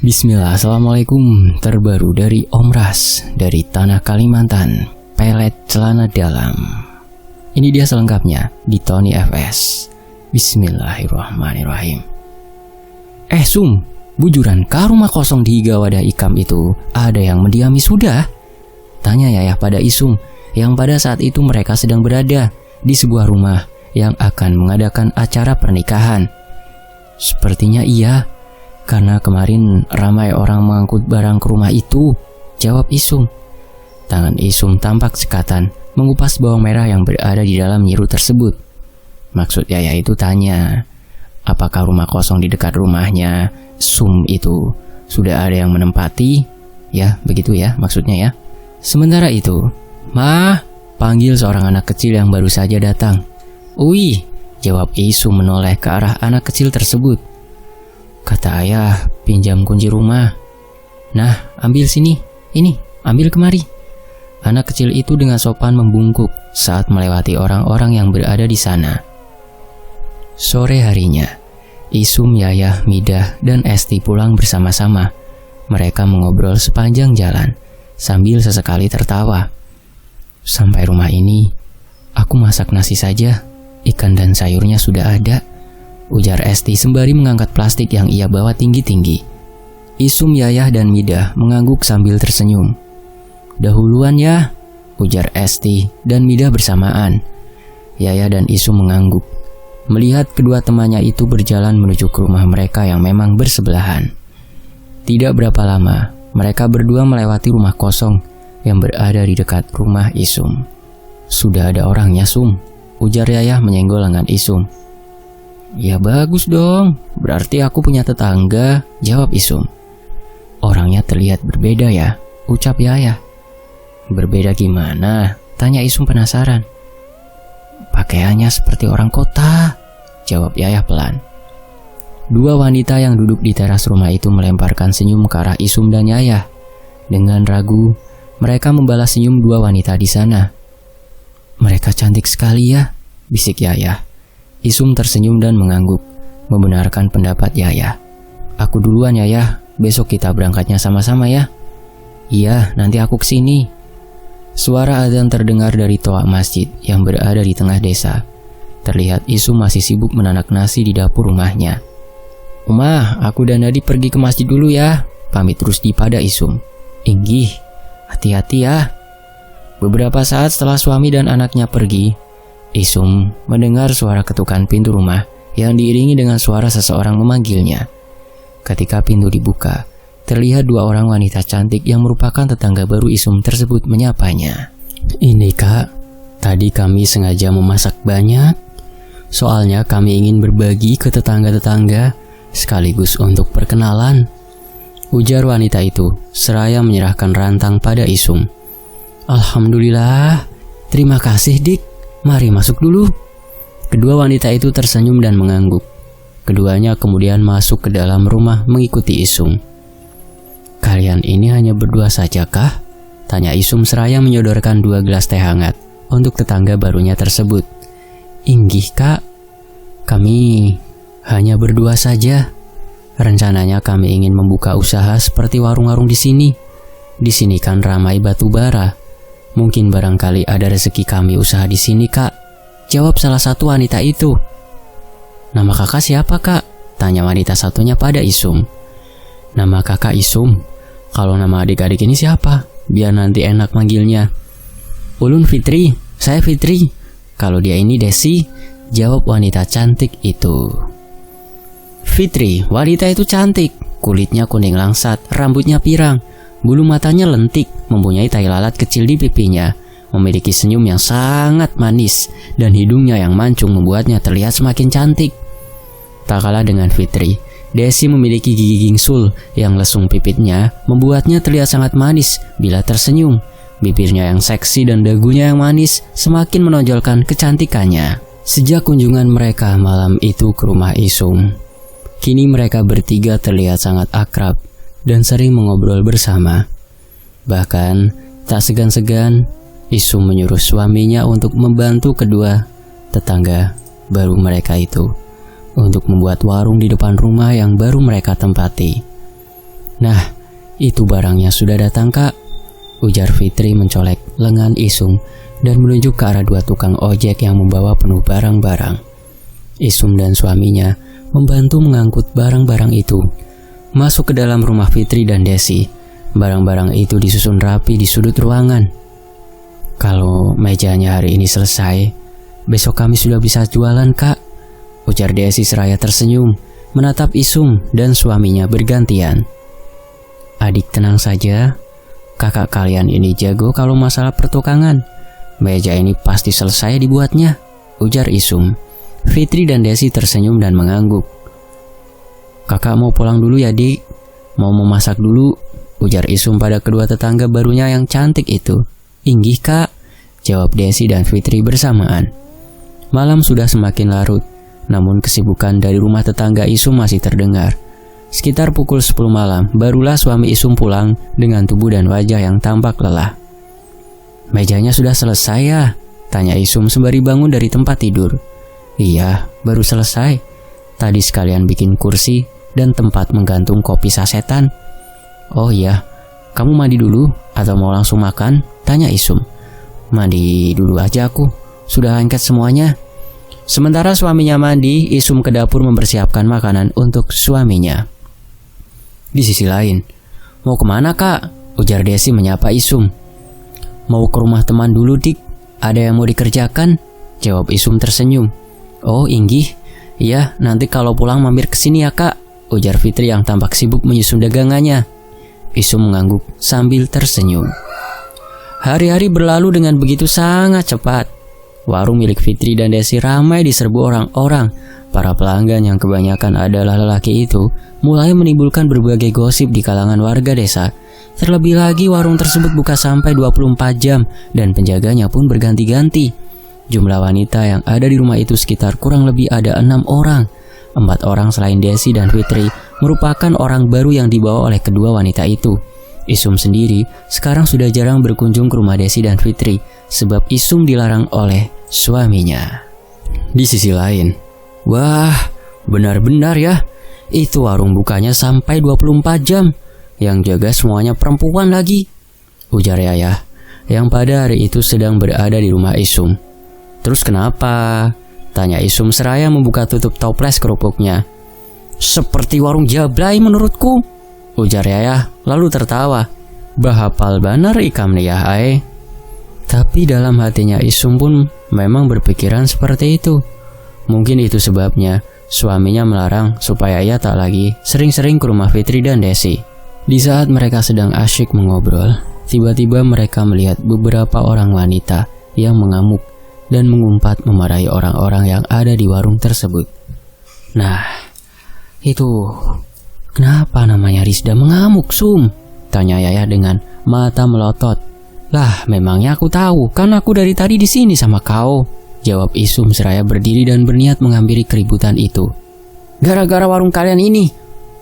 Bismillah, Assalamualaikum. Terbaru dari Om Ras, dari Tanah Kalimantan, Pelet Celana Dalam. Ini dia selengkapnya di Tony FS. Bismillahirrahmanirrahim. Sum, bujuran ka rumah kosong di Gawadah Ikam itu ada yang mendiami sudah? Tanya Yayah pada Isum, yang pada saat itu mereka sedang berada di sebuah rumah yang akan mengadakan acara pernikahan. Sepertinya iya, karena kemarin ramai orang mengangkut barang ke rumah itu, jawab Isum. Tangan Isum tampak sekatan mengupas bawang merah yang berada di dalam nyiru tersebut. Maksud Yayah itu tanya, apakah rumah kosong di dekat rumahnya Sum itu sudah ada yang menempati? Ya, begitu ya maksudnya ya. Sementara itu, "Mah," panggil seorang anak kecil yang baru saja datang. "Ui," jawab Isum menoleh ke arah anak kecil tersebut. Kata ayah, "Pinjam kunci rumah." "Nah, ambil sini. Ini, ambil kemari." Anak kecil itu dengan sopan membungkuk saat melewati orang-orang yang berada di sana. Sore harinya, Isum, Yayah, Midah, dan Esti pulang bersama-sama. Mereka mengobrol sepanjang jalan, sambil sesekali tertawa. "Sampai rumah ini, aku masak nasi saja. Ikan dan sayurnya sudah ada," ujar Esti sembari mengangkat plastik yang ia bawa tinggi-tinggi. Isum, Yayah, dan Midah mengangguk sambil tersenyum. "Dahuluan ya," ujar Esti dan Midah bersamaan. Yayah dan Isum mengangguk melihat kedua temannya itu berjalan menuju ke rumah mereka yang memang bersebelahan. Tidak berapa lama, mereka berdua melewati rumah kosong yang berada di dekat rumah Isum. "Sudah ada orangnya, Sum," ujar Yayah menyenggol lengan Isum. "Ya bagus dong, berarti aku punya tetangga," jawab Isum. "Orangnya terlihat berbeda ya," ucap Yayah. "Berbeda gimana?" tanya Isum penasaran. "Pakaiannya seperti orang kota," jawab Yayah pelan. Dua wanita yang duduk di teras rumah itu melemparkan senyum ke arah Isum dan Yayah. Dengan ragu, mereka membalas senyum dua wanita di sana. "Mereka cantik sekali ya," bisik Yayah. Isum tersenyum dan mengangguk, membenarkan pendapat Yayah. "Aku duluan Yayah, besok kita berangkatnya sama-sama ya." "Iya, nanti aku kesini." Suara azan terdengar dari toa masjid yang berada di tengah desa. Terlihat Isum masih sibuk menanak nasi di dapur rumahnya. "Umah, aku dan Nadi pergi ke masjid dulu ya," pamit Rusdi pada Isum. "Inggih, hati-hati ya." Beberapa saat setelah suami dan anaknya pergi, Isum mendengar suara ketukan pintu rumah yang diiringi dengan suara seseorang memanggilnya. Ketika pintu dibuka, terlihat dua orang wanita cantik yang merupakan tetangga baru Isum tersebut menyapanya. "Ini Kak, tadi kami sengaja memasak banyak. Soalnya kami ingin berbagi ke tetangga-tetangga sekaligus untuk perkenalan," ujar wanita itu seraya menyerahkan rantang pada Isum. "Alhamdulillah, terima kasih Dik. Mari masuk dulu." Kedua wanita itu tersenyum dan mengangguk. Keduanya kemudian masuk ke dalam rumah mengikuti Isum. "Kalian ini hanya berdua saja kah?" tanya Isum seraya menyodorkan 2 gelas teh hangat untuk tetangga barunya tersebut. "Inggih Kak, kami hanya berdua saja. Rencananya kami ingin membuka usaha seperti warung-warung di sini. Di sini kan ramai batu bara. Mungkin barangkali ada rezeki kami usaha di sini Kak," jawab salah satu wanita itu. "Nama kakak siapa Kak?" tanya wanita satunya pada Isum. "Nama kakak Isum. Kalau nama adik-adik ini siapa? Biar nanti enak manggilnya." "Ulun Fitri, saya Fitri. Kalau dia ini Desi," jawab wanita cantik itu. Fitri, wanita itu cantik. Kulitnya kuning langsat, rambutnya pirang, bulu matanya lentik, mempunyai tai lalat kecil di pipinya, memiliki senyum yang sangat manis, dan hidungnya yang mancung membuatnya terlihat semakin cantik. Tak kalah dengan Fitri, Desi memiliki gigi gingsul yang lesung pipitnya membuatnya terlihat sangat manis bila tersenyum. Bibirnya yang seksi dan dagunya yang manis semakin menonjolkan kecantikannya. Sejak kunjungan mereka malam itu ke rumah Isum, kini mereka bertiga terlihat sangat akrab dan sering mengobrol bersama. Bahkan, tak segan-segan, Isum menyuruh suaminya untuk membantu kedua tetangga baru mereka itu untuk membuat warung di depan rumah yang baru mereka tempati. Nah, itu barangnya sudah datang, Kak, ujar Fitri mencolek lengan Isum dan menunjuk ke arah 2 tukang ojek yang membawa penuh barang-barang. Isum dan suaminya membantu mengangkut barang-barang itu masuk ke dalam rumah Fitri dan Desi. Barang-barang itu disusun rapi di sudut ruangan. Kalau mejanya hari ini selesai, besok kami sudah bisa jualan, Kak, ujar Desi seraya tersenyum menatap Isum dan suaminya bergantian. Adik tenang saja, kakak kalian ini jago kalau masalah pertukangan. Meja ini pasti selesai dibuatnya, ujar Isum. Fitri dan Desi tersenyum dan mengangguk. Kakak mau pulang dulu ya, Dik. Mau memasak dulu, ujar Isum pada kedua tetangga barunya yang cantik itu. Inggih, Kak, jawab Desi dan Fitri bersamaan. Malam sudah semakin larut, namun kesibukan dari rumah tetangga Isum masih terdengar. Sekitar pukul 10 malam, barulah suami Isum pulang dengan tubuh dan wajah yang tampak lelah. Mejanya sudah selesai ya? Tanya Isum sembari bangun dari tempat tidur. Iya, baru selesai. Tadi sekalian bikin kursi dan tempat menggantung kopi sasetan. Oh iya, kamu mandi dulu atau mau langsung makan? Tanya Isum. Mandi dulu aja aku, sudah lengket semuanya. Sementara suaminya mandi, Isum ke dapur mempersiapkan makanan untuk suaminya. Di sisi lain, mau kemana, Kak? Ujar Desi menyapa Isum. Mau ke rumah teman dulu, Dik. Ada yang mau dikerjakan? Jawab Isum tersenyum. Oh, inggih. Iya, nanti kalau pulang mampir ke sini ya, Kak, ujar Fitri yang tampak sibuk menyusun dagangannya. Isum mengangguk sambil tersenyum. Hari-hari berlalu dengan begitu sangat cepat. Warung milik Fitri dan Desi ramai diserbu orang-orang. Para pelanggan yang kebanyakan adalah lelaki itu mulai menimbulkan berbagai gosip di kalangan warga desa. Terlebih lagi warung tersebut buka sampai 24 jam dan penjaganya pun berganti-ganti. Jumlah wanita yang ada di rumah itu sekitar kurang lebih ada 6 orang. 4 orang selain Desi dan Fitri merupakan orang baru yang dibawa oleh kedua wanita itu. Isum sendiri sekarang sudah jarang berkunjung ke rumah Desi dan Fitri sebab Isum dilarang oleh suaminya. Di sisi lain, wah, benar-benar ya, itu warung bukanya sampai 24 jam. Yang jaga semuanya perempuan lagi, ujar Yayah yang pada hari itu sedang berada di rumah Isum. Terus kenapa? Tanya Isum seraya membuka tutup toples kerupuknya. Seperti warung jablay menurutku, ujar Yayah lalu tertawa. Bahapal banar ikam nih ya, ay. Tapi dalam hatinya Isum pun memang berpikiran seperti itu. Mungkin itu sebabnya suaminya melarang supaya ia tak lagi sering-sering ke rumah Fitri dan Desi. Di saat mereka sedang asyik mengobrol, tiba-tiba mereka melihat beberapa orang wanita yang mengamuk dan mengumpat memarahi orang-orang yang ada di warung tersebut. Nah, itu kenapa namanya Rizda mengamuk, Sum? Tanya Yayah dengan mata melotot. Lah, memangnya aku tahu, kan aku dari tadi di sini sama kau, jawab Isum seraya berdiri dan berniat menghampiri keributan itu. Gara-gara warung kalian ini,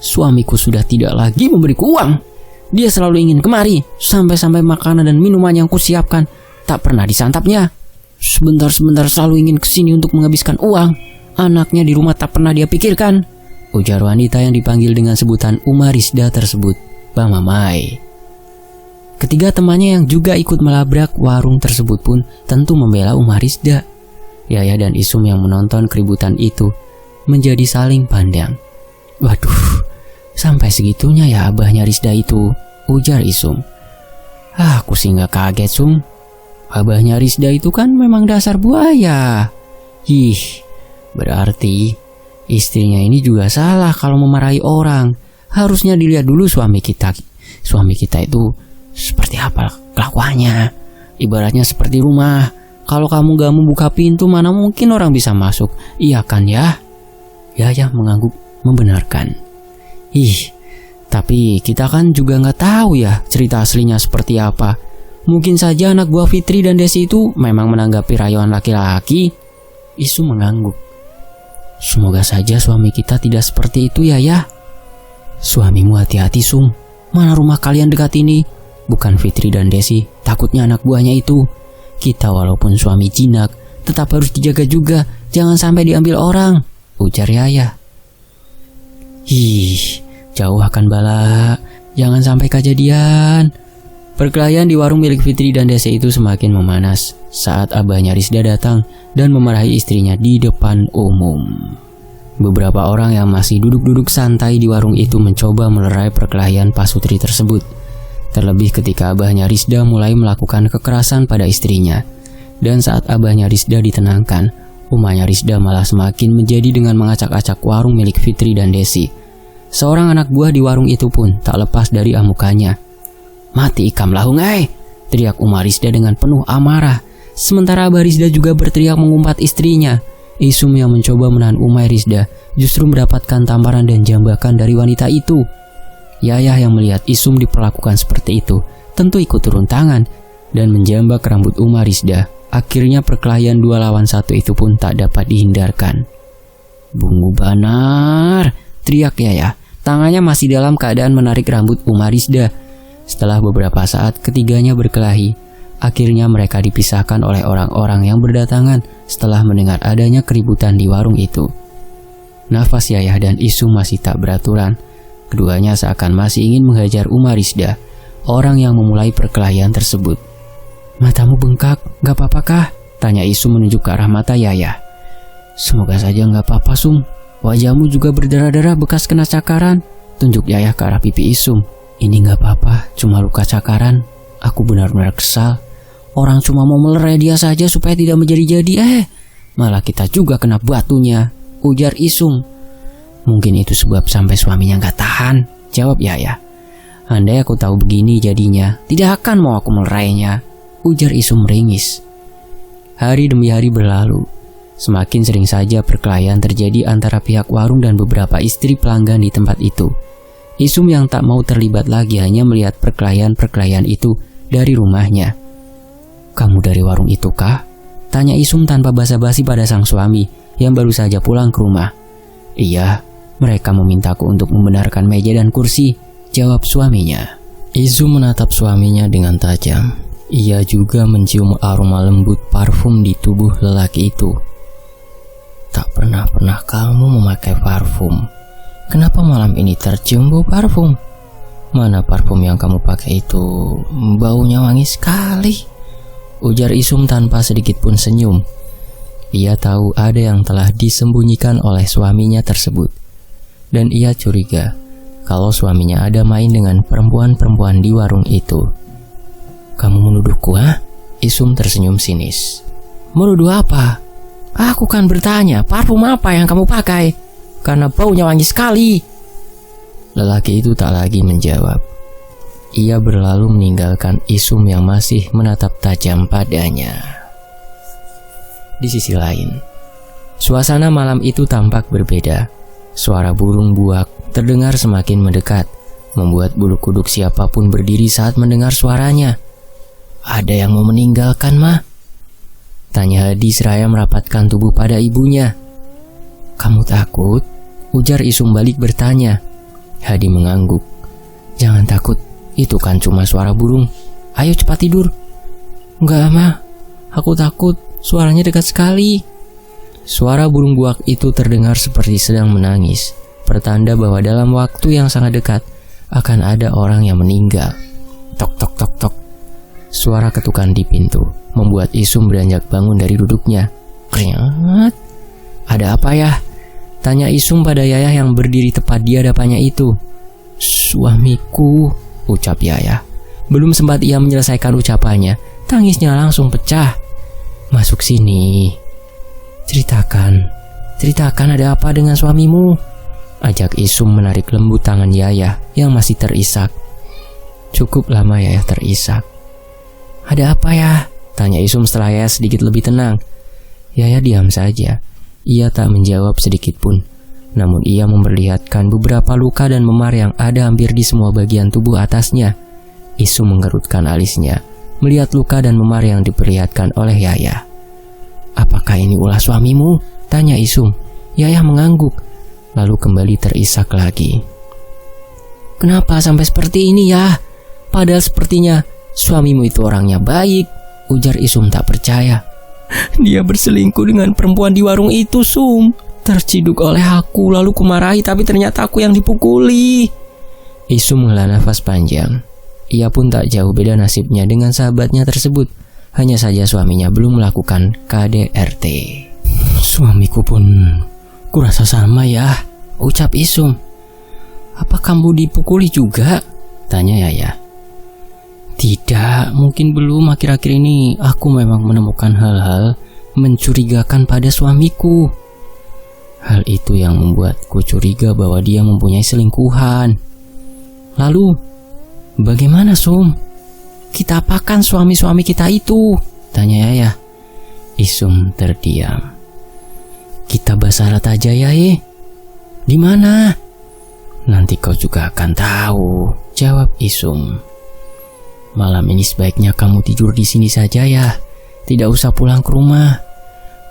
suamiku sudah tidak lagi memberiku uang. Dia selalu ingin kemari, sampai-sampai makanan dan minuman yang kusiapkan tak pernah disantapnya. Sebentar-sebentar selalu ingin kesini untuk menghabiskan uang. Anaknya di rumah tak pernah dia pikirkan, ujar wanita yang dipanggil dengan sebutan Uma Rizda tersebut, Bang Mamai. Ketiga temannya yang juga ikut melabrak warung tersebut pun tentu membela Uma Rizda. Yayah dan Isum yang menonton keributan itu menjadi saling pandang. Waduh, sampai segitunya ya abahnya Rizda itu, ujar Isum. Aku sih gak kaget, Sum. Abahnya Rizda itu kan memang dasar buaya. Ih, berarti istrinya ini juga salah kalau memarahi orang. Harusnya dilihat dulu suami kita. Suami kita itu seperti apa kelakuannya. Ibaratnya seperti rumah. Kalau kamu gak membuka pintu, mana mungkin orang bisa masuk. Iya kan ya? Yayah mengangguk membenarkan. Ih, tapi kita kan juga gak tahu ya cerita aslinya seperti apa. Mungkin saja anak buah Fitri dan Desi itu memang menanggapi rayuan laki-laki. Isu mengangguk. Semoga saja suami kita tidak seperti itu ya. Suamimu hati-hati, Sum. Mana rumah kalian dekat ini? Bukan Fitri dan Desi, takutnya anak buahnya itu. Kita walaupun suami jinak, tetap harus dijaga juga. Jangan sampai diambil orang, ujar Yayah. Ih, jauh akan bala. Jangan sampai kejadian. Perkelahian di warung milik Fitri dan Desi itu semakin memanas saat abahnya Rizda datang dan memarahi istrinya di depan umum. Beberapa orang yang masih duduk-duduk santai di warung itu mencoba melerai perkelahian pasutri tersebut. Terlebih ketika abahnya Rizda mulai melakukan kekerasan pada istrinya. Dan saat abahnya Rizda ditenangkan, umahnya Rizda malah semakin menjadi dengan mengacak-acak warung milik Fitri dan Desi. Seorang anak buah di warung itu pun tak lepas dari amukannya. "Mati ikam lahung teriak Umar Rizda dengan penuh amarah. Sementara Abah Rizda juga berteriak mengumpat istrinya. Isum yang mencoba menahan Umar Rizda justru mendapatkan tamparan dan jambakan dari wanita itu. Yayah yang melihat Isum diperlakukan seperti itu tentu ikut turun tangan dan menjambak rambut Umar Rizda. Akhirnya perkelahian 2 lawan 1 itu pun tak dapat dihindarkan. "Bungu Banar!" teriak Yayah. Tangannya masih dalam keadaan menarik rambut Umar Rizda. Setelah beberapa saat ketiganya berkelahi, akhirnya mereka dipisahkan oleh orang-orang yang berdatangan setelah mendengar adanya keributan di warung itu. Nafas Yayah dan Isum masih tak beraturan. Keduanya seakan masih ingin menghajar Umar Rizda, orang yang memulai perkelahian tersebut. "Matamu bengkak, gak apa-apa kah?" tanya Isum menunjuk ke arah mata Yayah. "Semoga saja gak apa-apa, Sum. Wajahmu juga berdarah-darah bekas kena cakaran," tunjuk Yayah ke arah pipi Isum. "Ini gak apa-apa, cuma luka cakaran. Aku benar-benar kesal. Orang cuma mau melerai dia saja supaya tidak menjadi-jadi, malah kita juga kena batunya," ujar Isum. "Mungkin itu sebab sampai suaminya gak tahan," jawab Yayah. "Andai aku tahu begini jadinya, tidak akan mau aku melerainya," ujar Isum meringis. Hari demi hari berlalu. Semakin sering saja perkelahian terjadi antara pihak warung dan beberapa istri pelanggan di tempat itu. Isum yang tak mau terlibat lagi hanya melihat perkelahian-perkelahian itu dari rumahnya. "Kamu dari warung itu kah?" tanya Isum tanpa basa-basi pada sang suami yang baru saja pulang ke rumah. "Iya, mereka memintaku untuk membenarkan meja dan kursi," jawab suaminya. Isum menatap suaminya dengan tajam. Ia juga mencium aroma lembut parfum di tubuh lelaki itu. "Tak pernah kamu memakai parfum. Kenapa malam ini tercium bau parfum? Mana parfum yang kamu pakai itu? Baunya wangi sekali," ujar Isum tanpa sedikit pun senyum. Ia tahu ada yang telah disembunyikan oleh suaminya tersebut. Dan ia curiga kalau suaminya ada main dengan perempuan-perempuan di warung itu. "Kamu menuduhku, Isum tersenyum sinis. "Menuduh apa? Aku kan bertanya, parfum apa yang kamu pakai? Karena baunya wangi sekali." Lelaki itu tak lagi menjawab. Ia berlalu meninggalkan Isum yang masih menatap tajam padanya. Di sisi lain, suasana malam itu tampak berbeda. Suara burung buak terdengar semakin mendekat, membuat bulu kuduk siapapun berdiri saat mendengar suaranya. "Ada yang mau meninggalkan, Ma?" tanya Hadi seraya merapatkan tubuh pada ibunya. "Kamu takut?" ujar Isum balik bertanya. Hadi mengangguk. "Jangan takut, itu kan cuma suara burung. Ayo cepat tidur." "Enggak, Ma. Aku takut, suaranya dekat sekali." Suara burung buak itu terdengar seperti sedang menangis, pertanda bahwa dalam waktu yang sangat dekat akan ada orang yang meninggal. Tok tok tok tok. Suara ketukan di pintu membuat Isum beranjak bangun dari duduknya. "Keringat. Ada apa ya?" tanya Isum pada Yayah yang berdiri tepat di hadapannya itu. "Suamiku," ucap Yayah. Belum sempat ia menyelesaikan ucapannya, tangisnya langsung pecah. "Masuk sini. Ceritakan ada apa dengan suamimu?" ajak Isum menarik lembut tangan Yayah yang masih terisak. Cukup lama Yayah terisak. "Ada apa ya?" tanya Isum setelah Yayah sedikit lebih tenang. Yayah diam saja. Ia tak menjawab sedikit pun. Namun ia memperlihatkan beberapa luka dan memar yang ada hampir di semua bagian tubuh atasnya. Isum menggerutkan alisnya, melihat luka dan memar yang diperlihatkan oleh Yayah. "Apakah ini ulah suamimu?" tanya Isum. Yayah mengangguk, lalu kembali terisak lagi. "Kenapa sampai seperti ini ya? Padahal sepertinya suamimu itu orangnya baik," ujar Isum tak percaya. "Dia berselingkuh dengan perempuan di warung itu, Sum. Terciduk oleh aku, lalu kumarahi, tapi ternyata aku yang dipukuli," Isum menghela nafas panjang. Ia pun tak jauh beda nasibnya dengan sahabatnya tersebut. Hanya saja suaminya belum melakukan KDRT. Suamiku pun kurasa sama ya, ucap Isum. Apa kamu dipukuli juga? Tanya Yaya. Tidak, mungkin belum. Akhir-akhir ini aku memang menemukan hal-hal mencurigakan pada suamiku. Hal itu yang membuatku curiga bahwa dia mempunyai selingkuhan. Lalu, bagaimana Sum? Kita apakan suami-suami kita itu? Tanya Yaya. Isum terdiam. Kita basarat aja ya, Di mana? Nanti kau juga akan tahu, jawab Isum. Malam ini sebaiknya kamu tidur di sini saja ya. Tidak usah pulang ke rumah.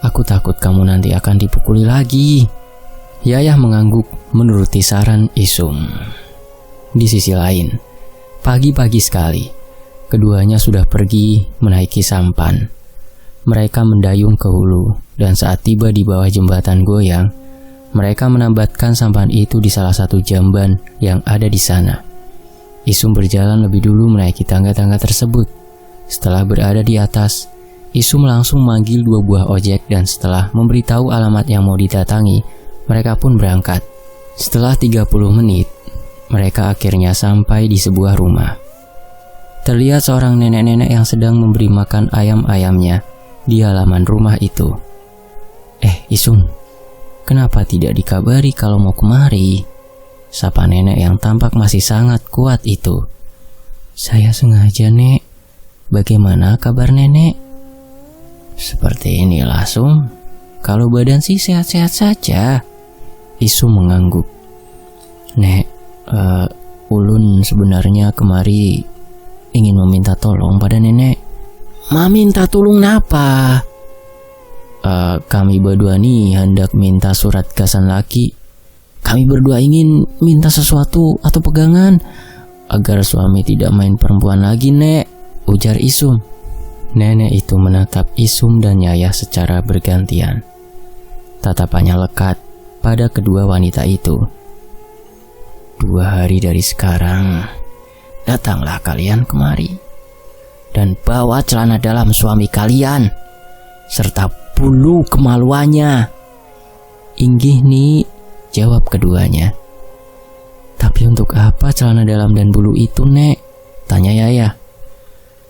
Aku takut kamu nanti akan dipukuli lagi. Yayah mengangguk menuruti saran Isum. Di sisi lain, pagi-pagi sekali, keduanya sudah pergi menaiki sampan. Mereka mendayung ke hulu, dan saat tiba di bawah jembatan goyang, mereka menambatkan sampan itu di salah satu jamban yang ada di sana. Isum berjalan lebih dulu menaiki tangga-tangga tersebut. Setelah berada di atas, Isum langsung memanggil 2 buah ojek dan setelah memberitahu alamat yang mau didatangi, mereka pun berangkat. Setelah 30 menit, mereka akhirnya sampai di sebuah rumah. Terlihat seorang nenek-nenek yang sedang memberi makan ayam-ayamnya di halaman rumah itu. Isum, kenapa tidak dikabari kalau mau kemari? Sapa nenek yang tampak masih sangat kuat itu. Saya sengaja, Nek. Bagaimana kabar nenek? Seperti inilah, Sum. Kalau badan sih sehat-sehat saja. Isum mengangguk. Nek, ulun sebenarnya kemari ingin meminta tolong pada nenek. Minta tolong apa? Kami berdua nih hendak minta surat gasan laki. Kami berdua ingin minta sesuatu atau pegangan agar suami tidak main perempuan lagi, Nek, ujar Isum. Nenek itu menatap Isum dan Yayah secara bergantian. Tatapannya lekat pada kedua wanita itu. 2 hari dari sekarang, datanglah kalian kemari dan bawa celana dalam suami kalian serta bulu kemaluannya. Inggih nih, jawab keduanya. Tapi untuk apa celana dalam dan bulu itu, Nek? Tanya Yayah.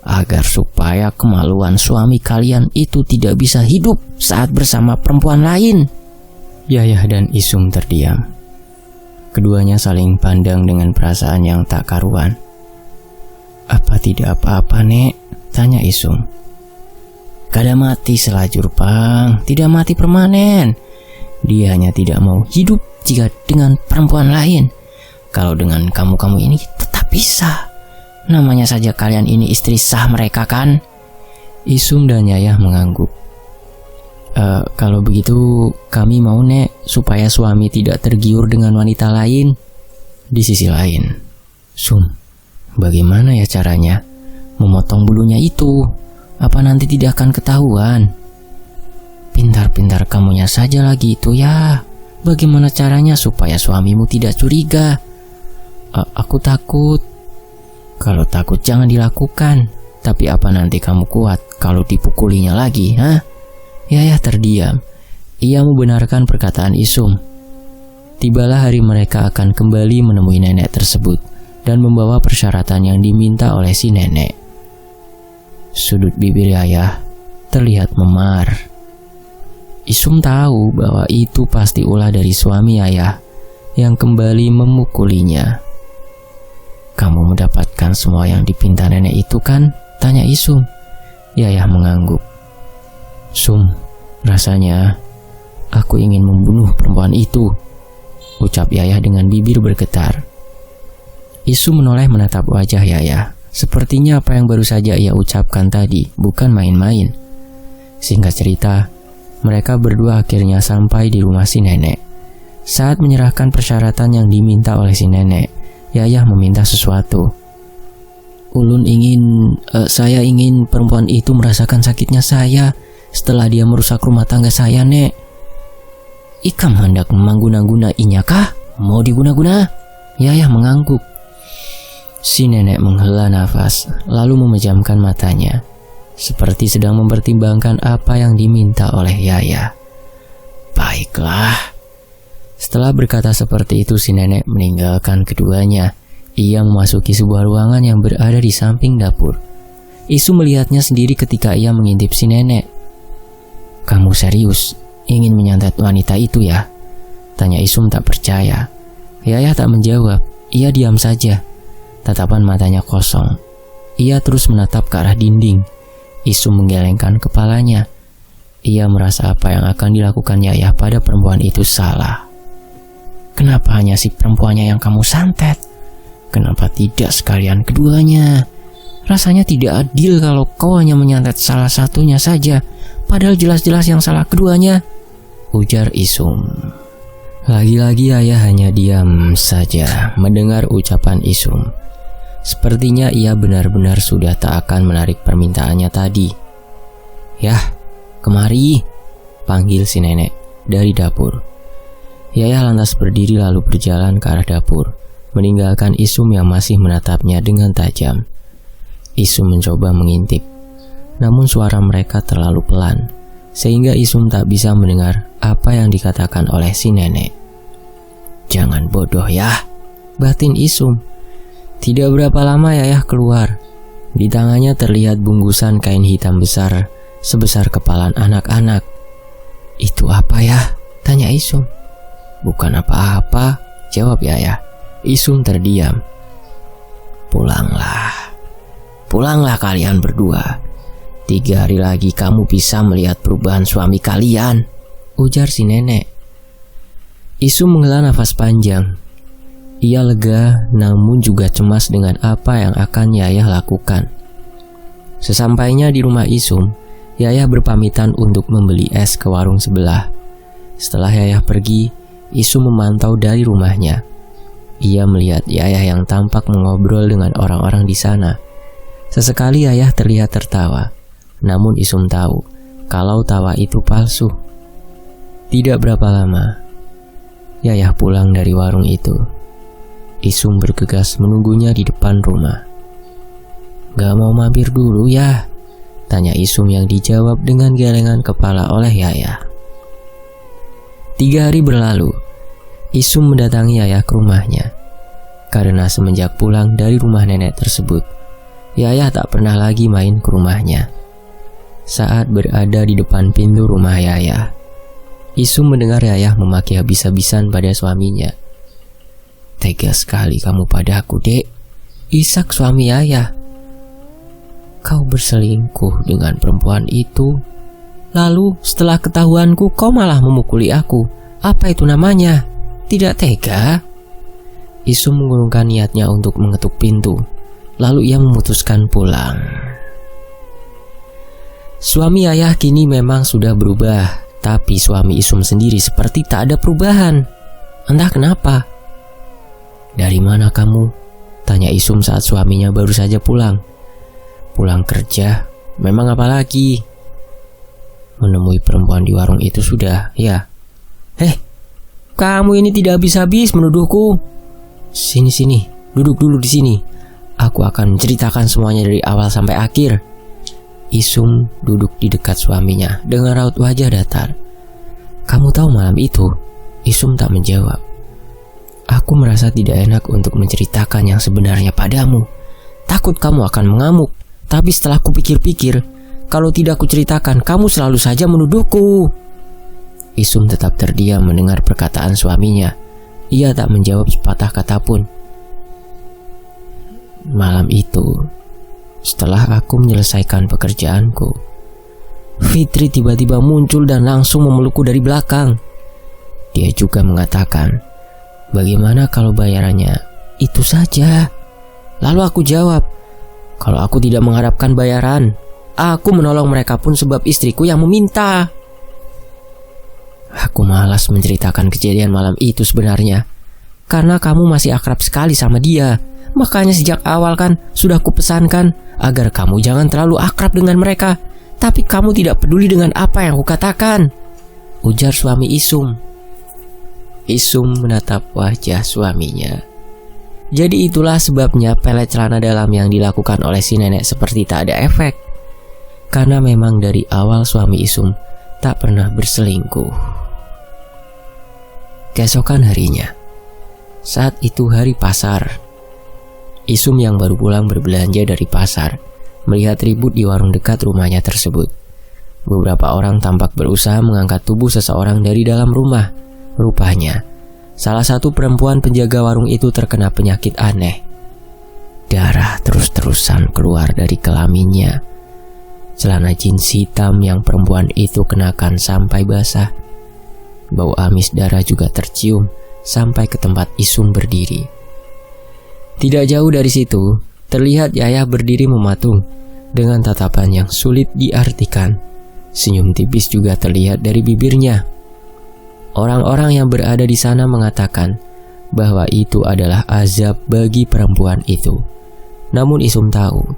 Agar supaya kemaluan suami kalian itu tidak bisa hidup saat bersama perempuan lain. Yayah dan Isum terdiam. Keduanya saling pandang dengan perasaan yang tak karuan. Apa tidak apa-apa, Nek? Tanya Isum. Kada mati selajur, Pang. Tidak mati permanen. Dia hanya tidak mau hidup jika dengan perempuan lain. Kalau dengan kamu-kamu ini tetap bisa. Namanya saja kalian ini istri sah mereka kan? Isum dan Yayah mengangguk. Kalau begitu kami mau, Nek, supaya suami tidak tergiur dengan wanita lain. Di sisi lain, Sum, bagaimana ya caranya memotong bulunya itu? Apa nanti tidak akan ketahuan? Pintar-pintar kamunya saja lagi itu ya. Bagaimana caranya supaya suamimu tidak curiga? Aku takut. Kalau takut jangan dilakukan. Tapi apa nanti kamu kuat kalau dipukulinya lagi, ha? Yayah terdiam. Ia membenarkan perkataan Isum. Tibalah hari mereka akan kembali menemui nenek tersebut dan membawa persyaratan yang diminta oleh si nenek. Sudut bibir Yayah terlihat memar. Isum tahu bahwa itu pasti ulah dari suami Yayah yang kembali memukulinya. Kamu mendapatkan semua yang dipinta nenek itu kan? Tanya Isum. Yayah mengangguk. Sum, rasanya aku ingin membunuh perempuan itu, ucap Yayah dengan bibir bergetar. Isum menoleh menatap wajah Yayah. Sepertinya apa yang baru saja ia ucapkan tadi bukan main-main. Singkat cerita, mereka berdua akhirnya sampai di rumah si nenek. Saat menyerahkan persyaratan yang diminta oleh si nenek, Yayah meminta sesuatu. Saya ingin perempuan itu merasakan sakitnya saya setelah dia merusak rumah tangga saya, Nek. Ikam hendak mengguna-gunainya kah? Mau diguna-guna? Yayah mengangguk. Si nenek menghela nafas, lalu memejamkan matanya, seperti sedang mempertimbangkan apa yang diminta oleh Yaya. Baiklah. Setelah berkata seperti itu, si nenek meninggalkan keduanya. Ia memasuki sebuah ruangan yang berada di samping dapur. Isum melihatnya sendiri ketika ia mengintip si nenek. Kamu serius ingin menyantet wanita itu ya? Tanya Isum tak percaya. Yaya tak menjawab, ia diam saja. Tatapan matanya kosong. Ia terus menatap ke arah dinding. Isum menggelengkan kepalanya. Ia merasa apa yang akan dilakukan Yaya pada perempuan itu salah. Kenapa hanya si perempuannya yang kamu santet? Kenapa tidak sekalian keduanya? Rasanya tidak adil kalau kau hanya menyantet salah satunya saja, padahal jelas-jelas yang salah keduanya, ujar Isum. Lagi-lagi Yaya hanya diam saja mendengar ucapan Isum. Sepertinya ia benar-benar sudah tak akan menarik permintaannya tadi. Yah, kemari, panggil si nenek dari dapur. Yaya lantas berdiri lalu berjalan ke arah dapur, meninggalkan Isum yang masih menatapnya dengan tajam. Isum mencoba mengintip, namun suara mereka terlalu pelan, sehingga Isum tak bisa mendengar apa yang dikatakan oleh si nenek. Jangan bodoh ya, batin Isum. Tidak berapa lama Yaya keluar. Di tangannya terlihat bungkusan kain hitam besar, sebesar kepalan anak-anak. Itu apa ya? Tanya Isum. Bukan apa-apa, jawab Yaya. Isum terdiam. Pulanglah kalian berdua. 3 hari lagi kamu bisa melihat perubahan suami kalian, ujar si nenek. Isum menghela nafas panjang. Ia lega namun juga cemas dengan apa yang akan Yaya lakukan. Sesampainya di rumah Isum, Yaya berpamitan untuk membeli es ke warung sebelah. Setelah Yaya pergi, Isum memantau dari rumahnya. Ia melihat Yaya yang tampak mengobrol dengan orang-orang di sana. Sesekali Yaya terlihat tertawa, namun Isum tahu kalau tawa itu palsu. Tidak berapa lama, Yaya pulang dari warung itu. Isum bergegas menunggunya di depan rumah. Gak mau mampir dulu ya? Tanya Isum yang dijawab dengan gelengan kepala oleh Yaya. 3 hari berlalu. Isum mendatangi Yaya ke rumahnya. Karena semenjak pulang dari rumah nenek tersebut, Yaya tak pernah lagi main ke rumahnya. Saat berada di depan pintu rumah Yaya, Isum mendengar Yaya memaki habis-habisan pada suaminya. Tega sekali kamu padaku, Dek, isak suami Yaya. Kau berselingkuh dengan perempuan itu. Lalu setelah ketahuanku kau malah memukuli aku. Apa itu namanya? Tidak tega? Isum mengurungkan niatnya untuk mengetuk pintu. Lalu ia memutuskan pulang. Suami Yaya kini memang sudah berubah, tapi suami Isum sendiri seperti tak ada perubahan. Entah kenapa. Dari mana kamu? Tanya Isum saat suaminya baru saja pulang. Pulang kerja, memang apa lagi? Menemui perempuan di warung itu sudah, ya. Kamu ini tidak habis-habis menuduhku. Sini, duduk dulu di sini. Aku akan menceritakan semuanya dari awal sampai akhir. Isum duduk di dekat suaminya dengan raut wajah datar. Kamu tahu malam itu? Isum tak menjawab. Aku merasa tidak enak untuk menceritakan yang sebenarnya padamu. Takut kamu akan mengamuk. Tapi setelah kupikir-pikir, kalau tidak kuceritakan, kamu selalu saja menuduhku. Isum tetap terdiam mendengar perkataan suaminya. Ia tak menjawab sepatah kata pun. Malam itu, setelah aku menyelesaikan pekerjaanku, Fitri tiba-tiba muncul dan langsung memelukku dari belakang. Dia juga mengatakan, bagaimana kalau bayarannya itu saja? Lalu aku jawab, kalau aku tidak mengharapkan bayaran, aku menolong mereka pun sebab istriku yang meminta. Aku malas menceritakan kejadian malam itu sebenarnya, karena kamu masih akrab sekali sama dia. Makanya sejak awal kan sudah kupesankan agar kamu jangan terlalu akrab dengan mereka. Tapi kamu tidak peduli dengan apa yang kukatakan, ujar suami Isum. Isum menatap wajah suaminya. Jadi itulah sebabnya pelet celana dalam yang dilakukan oleh si nenek seperti tak ada efek. Karena memang dari awal suami Isum tak pernah berselingkuh. Keesokan harinya, saat itu hari pasar, Isum yang baru pulang berbelanja dari pasar melihat ribut di warung dekat rumahnya tersebut. Beberapa orang tampak berusaha mengangkat tubuh seseorang dari dalam rumah. Rupanya, salah satu perempuan penjaga warung itu terkena penyakit aneh. Darah terus-terusan keluar dari kelaminnya. Celana jeans hitam yang perempuan itu kenakan sampai basah. Bau amis darah juga tercium sampai ke tempat Isum berdiri. Tidak jauh dari situ, terlihat Yayah berdiri mematung dengan tatapan yang sulit diartikan. Senyum tipis juga terlihat dari bibirnya. Orang-orang yang berada di sana mengatakan bahwa itu adalah azab bagi perempuan itu. Namun Isum tahu,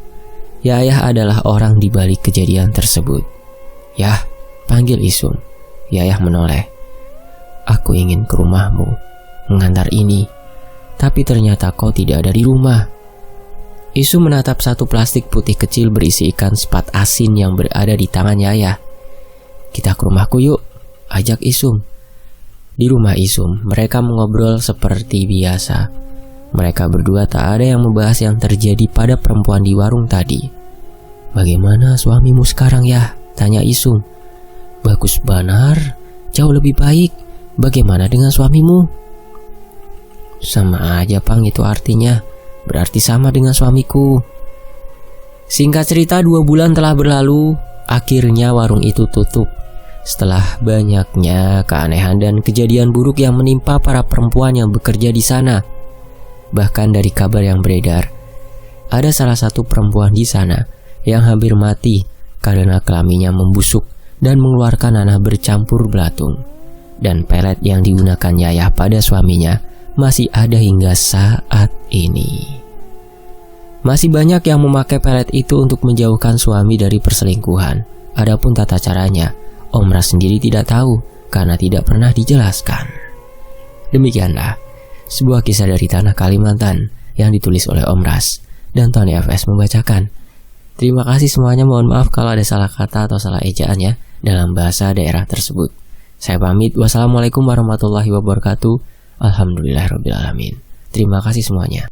Yayah adalah orang di balik kejadian tersebut. "Yah," panggil Isum. Yayah menoleh. "Aku ingin ke rumahmu, mengantar ini, tapi ternyata kau tidak ada di rumah." Isum menatap satu plastik putih kecil berisi ikan sepat asin yang berada di tangan Yayah. "Kita ke rumahku yuk," ajak Isum. Di rumah Isum, mereka mengobrol seperti biasa. Mereka berdua tak ada yang membahas yang terjadi pada perempuan di warung tadi. "Bagaimana suamimu sekarang ya?" tanya Isum. "Bagus benar, jauh lebih baik. Bagaimana dengan suamimu?" "Sama aja Pang, itu artinya. Berarti sama dengan suamiku." Singkat cerita, 2 bulan telah berlalu. Akhirnya warung itu tutup. Setelah banyaknya keanehan dan kejadian buruk yang menimpa para perempuan yang bekerja di sana. Bahkan dari kabar yang beredar, ada salah satu perempuan di sana yang hampir mati karena kelaminnya membusuk dan mengeluarkan nanah bercampur belatung. Dan pelet yang digunakan Yayah pada suaminya masih ada hingga saat ini. Masih banyak yang memakai pelet itu untuk menjauhkan suami dari perselingkuhan. Adapun tata caranya, Om Ras sendiri tidak tahu karena tidak pernah dijelaskan. Demikianlah sebuah kisah dari tanah Kalimantan yang ditulis oleh Om Ras dan Tony FS membacakan. Terima kasih semuanya, mohon maaf kalau ada salah kata atau salah ejaan ya dalam bahasa daerah tersebut. Saya pamit, wassalamualaikum warahmatullahi wabarakatuh. Alhamdulillahirrabbilalamin. Terima kasih semuanya.